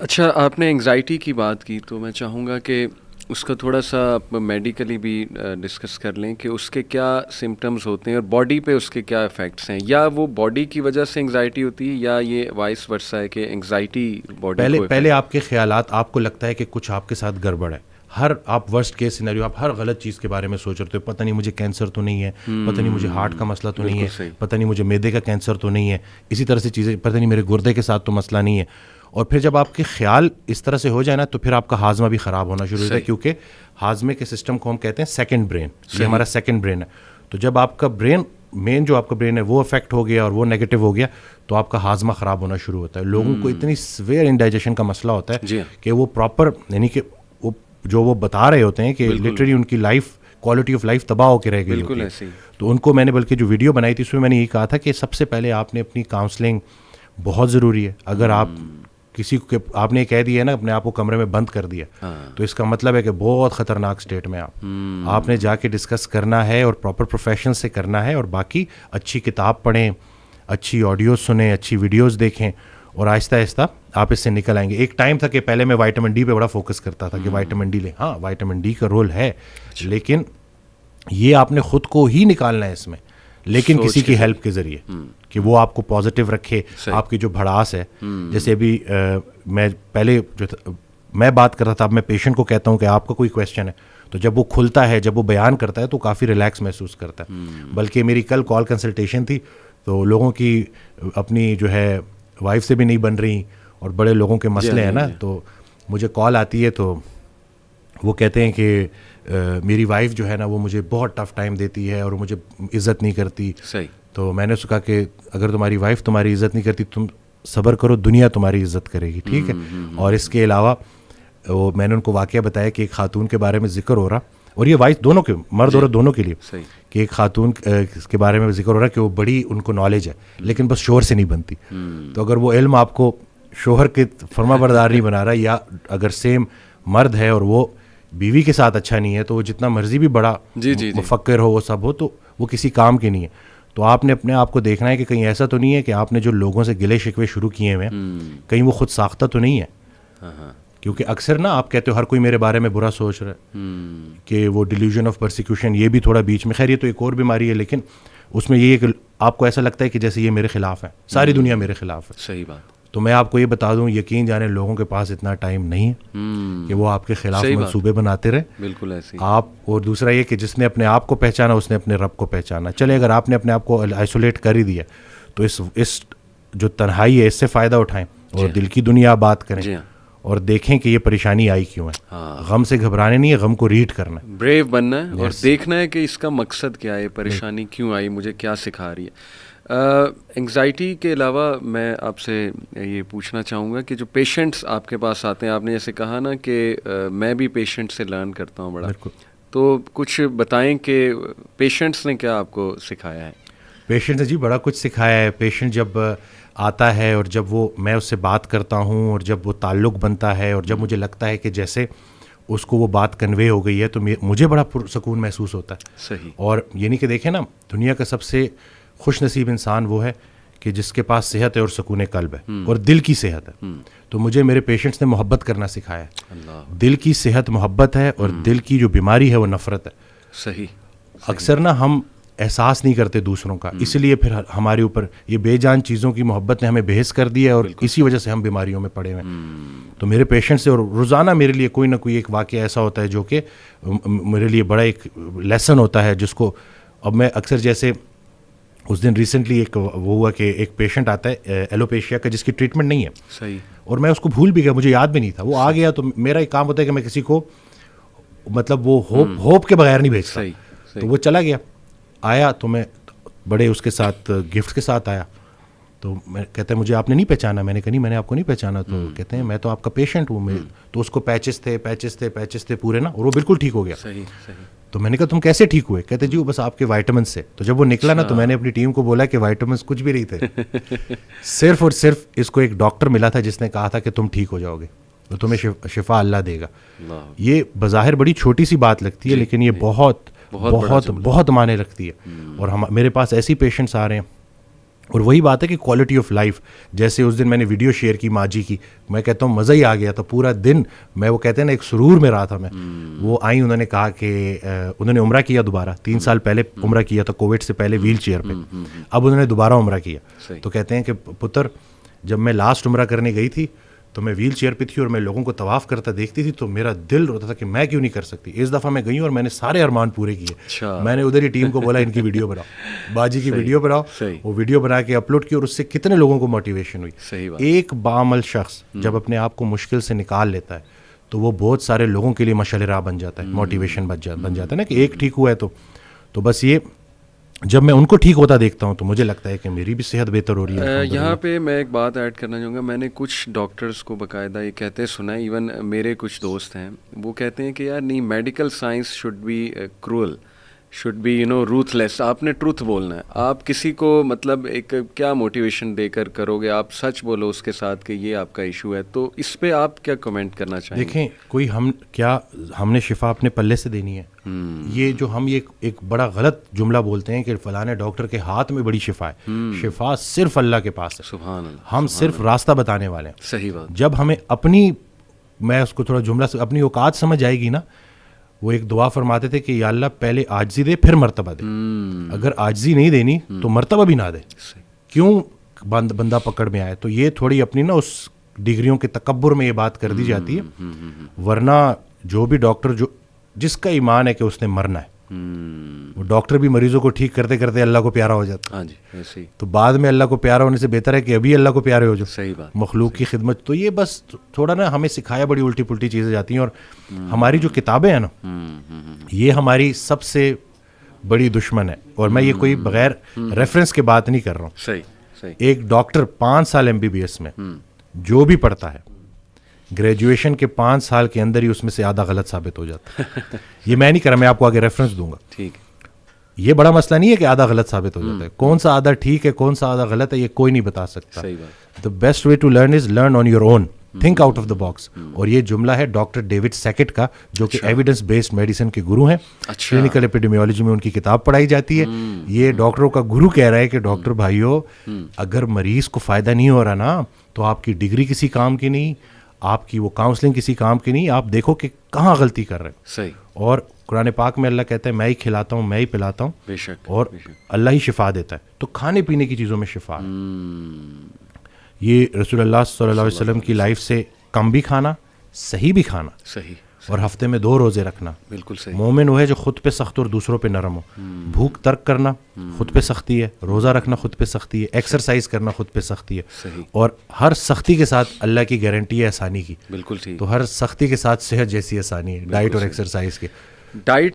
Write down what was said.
اچھا، آپ نے انگزائٹی کی بات کی تو میں چاہوں گا کہ اس کا تھوڑا سا میڈیکلی بھی ڈسکس کر لیں کہ اس کے کیا سمٹمز ہوتے ہیں اور باڈی پہ اس کے کیا افیکٹس ہیں، یا وہ باڈی کی وجہ سے انگزائٹی ہوتی ہے یا یہ وائس ورسا ہے کہ انگزائٹی باڈی کو پہلے آپ کے خیالات، آپ کو لگتا ہے کہ کچھ آپ کے ساتھ گڑبڑ ہے. آپ ورسٹ کیس سینیریو، آپ ہر غلط چیز کے بارے میں سوچ رہے ہو. پتہ نہیں مجھے کینسر تو نہیں ہے، پتہ نہیں مجھے ہارٹ کا مسئلہ تو نہیں ہے، پتہ نہیں مجھے میدے کا کینسر تو نہیں ہے، اسی طرح سے چیزیں، پتہ نہیں میرے گردے کے ساتھ تو مسئلہ نہیں ہے. اور پھر جب آپ کے خیال اس طرح سے ہو جائے نا تو پھر آپ کا ہاضمہ بھی خراب ہونا شروع ہوتا ہے، کیونکہ ہاضمے کے سسٹم کو ہم کہتے ہیں سیکنڈ برین. یہ ہمارا سیکنڈ برین ہے. تو جب آپ کا برین، مین جو آپ کا برین ہے وہ افیکٹ ہو گیا اور وہ نیگیٹو ہو گیا تو آپ کا ہاضمہ خراب ہونا شروع ہوتا ہے. لوگوں کو اتنی سویئر انڈائجیشن کا مسئلہ ہوتا ہے کہ وہ پراپر، یعنی کہ جو وہ بتا رہے ہوتے ہیں کہ لٹرلی ان کی لائف، کوالٹی آف لائف تباہ ہو کے رہ گئی ہوتی ہے. تو ان کو میں نے بلکہ جو ویڈیو بنائی تھی اس میں میں نے یہی کہا تھا کہ سب سے پہلے آپ نے اپنی کاؤنسلنگ بہت ضروری ہے. اگر آپ کسی کو، آپ نے کہہ دیا ہے نا اپنے آپ کو کمرے میں بند کر دیا، تو اس کا مطلب ہے کہ بہت خطرناک اسٹیٹ میں آپ نے جا کے ڈسکس کرنا ہے اور پراپر پروفیشنل سے کرنا ہے. اور باقی اچھی کتاب پڑھیں، اچھی آڈیوز سنیں، اچھی ویڈیوز دیکھیں اور آہستہ آہستہ آپ اس سے نکل آئیں گے. ایک ٹائم تھا کہ پہلے میں وائٹامن ڈی پہ بڑا فوکس کرتا تھا کہ وائٹامن ڈی لیں. ہاں وائٹامن ڈی کا رول ہے، لیکن یہ آپ نے خود کو ہی نکالنا ہے اس میں، لیکن کسی کی ہیلپ کے ذریعے کہ وہ آپ کو پازیٹیو رکھے. آپ کی جو بھڑاس ہے، جیسے ابھی میں پہلے جو میں بات کر رہا تھا، اب میں پیشنٹ کو کہتا ہوں کہ آپ کا کوئی کویشچن ہے تو جب وہ کھلتا ہے، جب وہ بیان کرتا ہے تو کافی ریلیکس محسوس کرتا ہے. بلکہ میری کل کال کنسلٹیشن تھی تو لوگوں کی اپنی جو ہے وائف سے بھی نہیں بن رہی اور بڑے لوگوں کے مسئلے ہیں نا، تو مجھے کال آتی ہے تو وہ کہتے ہیں کہ میری وائف جو ہے نا وہ مجھے بہت ٹف ٹائم دیتی ہے اور مجھے عزت نہیں کرتی. تو میں نے اس کو کہا کہ اگر تمہاری وائف تمہاری عزت نہیں کرتی، تم صبر کرو، دنیا تمہاری عزت کرے گی، ٹھیک ہے. اور اس کے علاوہ وہ میں نے ان کو واقعہ بتایا کہ ایک خاتون کے بارے میں ذکر ہو رہا، اور یہ وائف دونوں کے، مرد اور دونوں کے لیے، کہ ایک خاتون کے بارے میں ذکر ہو رہا کہ وہ بڑی ان کو نالج ہے لیکن بس شوہر سے نہیں بنتی. تو اگر وہ علم آپ کو شوہر کے فرما بردار نہیں بنا رہا، یا اگر سیم مرد ہے اور وہ بیوی کے ساتھ اچھا نہیں ہے، تو وہ جتنا مرضی بھی بڑا مفکر ہو، وہ سب ہو، تو وہ کسی کام کے نہیں ہے. تو آپ نے اپنے آپ کو دیکھنا ہے کہ کہیں ایسا تو نہیں ہے کہ آپ نے جو لوگوں سے گلے شکوے شروع کیے ہوئے ہیں کہیں وہ خود ساختہ تو نہیں ہے. کیونکہ اکثر نا آپ کہتے ہو ہر کوئی میرے بارے میں برا سوچ رہا ہے، کہ وہ ڈیلیوژن آف پرسیکیوشن، یہ بھی تھوڑا بیچ میں، خیر یہ تو ایک اور بیماری ہے، لیکن اس میں یہ ہے کہ آپ کو ایسا لگتا ہے کہ جیسے یہ میرے خلاف ہے، ساری دنیا میرے خلاف ہے. صحیح بات. تو میں آپ کو یہ بتا دوں، یقین جانے لوگوں کے پاس اتنا ٹائم نہیں ہے کہ وہ آپ کے خلاف منصوبے بناتے رہے. بالکل ایسے آپ. اور دوسرا یہ کہ جس نے اپنے آپ کو پہچانا اس نے اپنے رب کو پہچانا. چلے اگر آپ نے اپنے آپ کو آئسولیٹ کر ہی دیا تو اس جو تنہائی ہے اس سے فائدہ اٹھائیں اور دل کی دنیا بات کریں اور دیکھیں کہ یہ پریشانی آئی کیوں ہے. غم سے گھبرانے نہیں ہے، غم کو ریڈ کرنا ہے، بریو بننا ہے اور دیکھنا ہے کہ اس کا مقصد کیا ہے، پریشانی کیوں آئی، مجھے کیا سکھا رہی ہے. انگزائٹی کے علاوہ میں آپ سے یہ پوچھنا چاہوں گا کہ جو پیشنٹس آپ کے پاس آتے ہیں، آپ نے جیسے کہا نا کہ میں بھی پیشنٹ سے لرن کرتا ہوں بڑا، تو کچھ بتائیں کہ پیشنٹس نے کیا آپ کو سکھایا ہے. پیشنٹ نے جی بڑا کچھ سکھایا ہے. پیشنٹ جب آتا ہے اور جب وہ، میں اس سے بات کرتا ہوں اور جب وہ تعلق بنتا ہے اور جب مجھے لگتا ہے کہ جیسے اس کو وہ بات کنوے ہو گئی ہے تو مجھے بڑا پرسکون محسوس ہوتا ہے. صحیح. اور یعنی کہ دیکھیں نا، دنیا کا سب سے خوش نصیب انسان وہ ہے کہ جس کے پاس صحت ہے اور سکون قلب ہے اور دل کی صحت ہے. تو مجھے میرے پیشنٹس نے محبت کرنا سکھایا ہے. دل کی صحت محبت ہے اور دل کی جو بیماری ہے وہ نفرت ہے. صحیح. اکثر نا ہم احساس نہیں کرتے دوسروں کا، اس لیے پھر ہمارے اوپر یہ بے جان چیزوں کی محبت نے ہمیں بےحس کر دیا ہے اور اسی وجہ سے ہم بیماریوں میں پڑے ہوئے ہیں. تو میرے پیشنٹ سے، اور روزانہ میرے لیے کوئی نہ کوئی ایک واقعہ ایسا ہوتا ہے جو کہ میرے لیے بڑا ایک لیسن ہوتا ہے، جس کو اب میں اکثر، جیسے اس دن ریسنٹلی ایک وہ ہوا کہ ایک پیشنٹ آتا ہے ایلوپیشیا کا جس کی ٹریٹمنٹ نہیں ہے. صحیح. اور میں اس کو بھول بھی گیا، مجھے یاد بھی نہیں تھا. وہ آ گیا تو میرا ایک کام ہوتا ہے کہ میں کسی کو مطلب وہ ہوپ کے بغیر نہیں بھیجتا. تو وہ چلا گیا، آیا تو میں بڑے اس کے ساتھ گفٹ کے ساتھ آیا. تو میں کہتے ہیں مجھے آپ نے نہیں پہچانا. میں نے کہا نہیں، میں نے آپ کو نہیں پہچانا. تو کہتے ہیں میں تو آپ کا پیشنٹ ہوں. تو اس کو پیچز تھے پورے نا، اور وہ بالکل ٹھیک ہو گیا. تو میں نے کہا تم کیسے ٹھیک ہوئے؟ کہتے جی وہ بس آپ کے وائٹامن سے. تو جب وہ نکلا نا تو میں نے اپنی ٹیم کو بولا کہ وائٹامنس کچھ بھی نہیں تھے، صرف اور صرف اس کو ایک ڈاکٹر ملا تھا جس نے کہا تھا کہ تم ٹھیک ہو جاؤ گے، تو تمہیں شفا اللہ دے گا. یہ بظاہر بڑی چھوٹی سی بات لگتی ہے لیکن یہ بہت بہت بہت معنی رکھتی ہے. اور میرے پاس ایسی پیشنٹس آ رہے ہیں اور وہی بات ہے کہ کوالٹی آف لائف, جیسے اس دن میں نے ویڈیو شیئر کی ماں جی کی, میں کہتا ہوں مزہ ہی آ گیا تھا پورا دن. میں وہ کہتے ہیں نا ایک سرور میں رہا تھا میں. وہ آئیں, انہوں نے کہا کہ انہوں نے عمرہ کیا دوبارہ, 3 سال پہلے عمرہ کیا تھا کووڈ سے پہلے ویل چیئر پہ, اب انہوں نے دوبارہ عمرہ کیا. تو کہتے ہیں کہ پتر جب میں لاسٹ عمرہ کرنے گئی تھی تو میں ویل چیئر پہ تھی اور میں لوگوں کو طواف کرتا دیکھتی تھی تو میرا دل روتا تھا کہ میں کیوں نہیں کر سکتی. اس دفعہ میں گئی ہوں اور میں نے سارے ارمان پورے کیے. میں نے ادھر ہی ٹیم کو بولا ان کی ویڈیو بناؤ, باجی کی ویڈیو بناؤ. وہ ویڈیو بنا کے اپلوڈ کی اور اس سے کتنے لوگوں کو موٹیویشن ہوئی. ایک بعمل شخص جب اپنے آپ کو مشکل سے نکال لیتا ہے تو وہ بہت سارے لوگوں کے لیے مشعل راہ بن جاتا ہے, موٹیویشن بن جاتا ہے نا, کہ ایک ٹھیک ہوا ہے تو بس یہ جب میں ان کو ٹھیک ہوتا دیکھتا ہوں تو مجھے لگتا ہے کہ میری بھی صحت بہتر ہو رہی ہے. یہاں پہ میں ایک بات ایڈ کرنا چاہوں گا. میں نے کچھ ڈاکٹرز کو باقاعدہ یہ کہتے سنا ہے, ایون میرے کچھ دوست ہیں وہ کہتے ہیں کہ یار نہیں, medical science should be cruel, should be ruthless لیس. آپ نے ٹروتھ بولنا ہے. آپ کسی کو مطلب ایک کیا موٹیویشن دے کر کرو گے, آپ سچ بولو اس کے ساتھ کہ یہ آپ کا ایشو ہے. تو اس پہ آپ کیا کمنٹ کرنا چاہیں گے؟ دیکھیں, کوئی ہم نے شفا اپنے پلے سے دینی ہے. یہ جو ہم ایک بڑا غلط جملہ بولتے ہیں کہ فلاں ڈاکٹر کے ہاتھ میں بڑی شفا ہے. شفا صرف اللہ کے پاس ہے. سبحان اللہ. ہم صرف راستہ بتانے والے ہیں. صحیح بات. جب ہمیں اپنی, میں اس کو تھوڑا جملہ سے, اپنی اوقات سمجھ آئے گی نا, وہ ایک دعا فرماتے تھے کہ یا اللہ پہلے عاجزی دے پھر مرتبہ دے. اگر عاجزی نہیں دینی تو مرتبہ بھی نہ دے. کیوں بندہ پکڑ میں آئے. تو یہ تھوڑی اپنی نا اس ڈگریوں کے تکبر میں یہ بات کر دی جاتی ہے. ورنہ جو بھی ڈاکٹر جس کا ایمان ہے کہ اس نے مرنا ہے, وہ ڈاکٹر بھی مریضوں کو ٹھیک کرتے کرتے اللہ کو پیارا ہو جاتا. ہاں جی, ایسے ہی. تو بعد میں اللہ کو پیارا ہونے سے بہتر ہے کہ ابھی اللہ کو پیارے ہو جاؤ. صحیح بات. مخلوق کی خدمت. تو یہ بس تھوڑا نا ہمیں سکھایا بڑی الٹی پلٹی چیزیں جاتی ہیں. اور ہماری جو کتابیں ہیں نا, یہ ہماری سب سے بڑی دشمن ہے. اور میں یہ کوئی بغیر ریفرنس کے بات نہیں کر رہا ہوں. صحیح صحیح. ایک ڈاکٹر 5 سال MBBS میں جو بھی پڑھتا ہے, گریجویشن کے 5 سال کے اندر ہی اس میں سے آدھا غلط ثابت ہو جاتا ہے. یہ میں نہیں کر رہا, میں آپ کو آگے ریفرنس دوں گا. ٹھیک. یہ بڑا مسئلہ نہیں ہے کہ آدھا غلط ثابت ہو جاتا ہے. کون سا آدھا ٹھیک ہے, کون سا آدھا غلط ہے, یہ کوئی نہیں بتا سکتا. صحیح بات. The best way to learn is learn on your own, think out of the box. اور یہ جملہ ہے ڈاکٹر ڈیوڈ سیکٹ کا, جو کہ ایویڈنس بیسڈ میڈیسن کے گرو ہیں. کلینکل ایپیڈیمیولوجی میں ان کی کتاب پڑھائی جاتی ہے. یہ ڈاکٹروں کا گرو کہہ رہا ہے کہ ڈاکٹر بھائیو, اگر مریض کو فائدہ نہیں ہو رہا نا, تو آپ کی ڈگری کسی کام کی نہیں, آپ کی وہ کاؤنسلنگ کسی کام کی نہیں. آپ دیکھو کہ کہاں غلطی کر رہے ہیں. صحیح. اور قرآن پاک میں اللہ کہتا ہے میں ہی کھلاتا ہوں, میں ہی پلاتا ہوں. بے شک. اور اللہ ہی شفا دیتا ہے. تو کھانے پینے کی چیزوں میں شفا ہے. یہ رسول اللہ صلی اللہ علیہ وسلم کی لائف سے کم بھی کھانا, صحیح بھی کھانا. صحیح. اور ہفتے میں 2 روزے رکھنا. بالکل صحیح. مومن وہ ہے جو خود پہ سخت اور دوسروں پہ نرم ہو. بھوک ترک کرنا خود پہ سختی ہے, روزہ رکھنا خود پہ سختی ہے, ایکسرسائز کرنا خود پہ سختی ہے. صحیح. اور ہر سختی کے ساتھ اللہ کی گارنٹی ہے آسانی کی. بالکل ٹھیک. تو ہر سختی کے ساتھ صحت جیسی آسانی ہے, ڈائٹ اور ایکسرسائز کے. ڈائٹ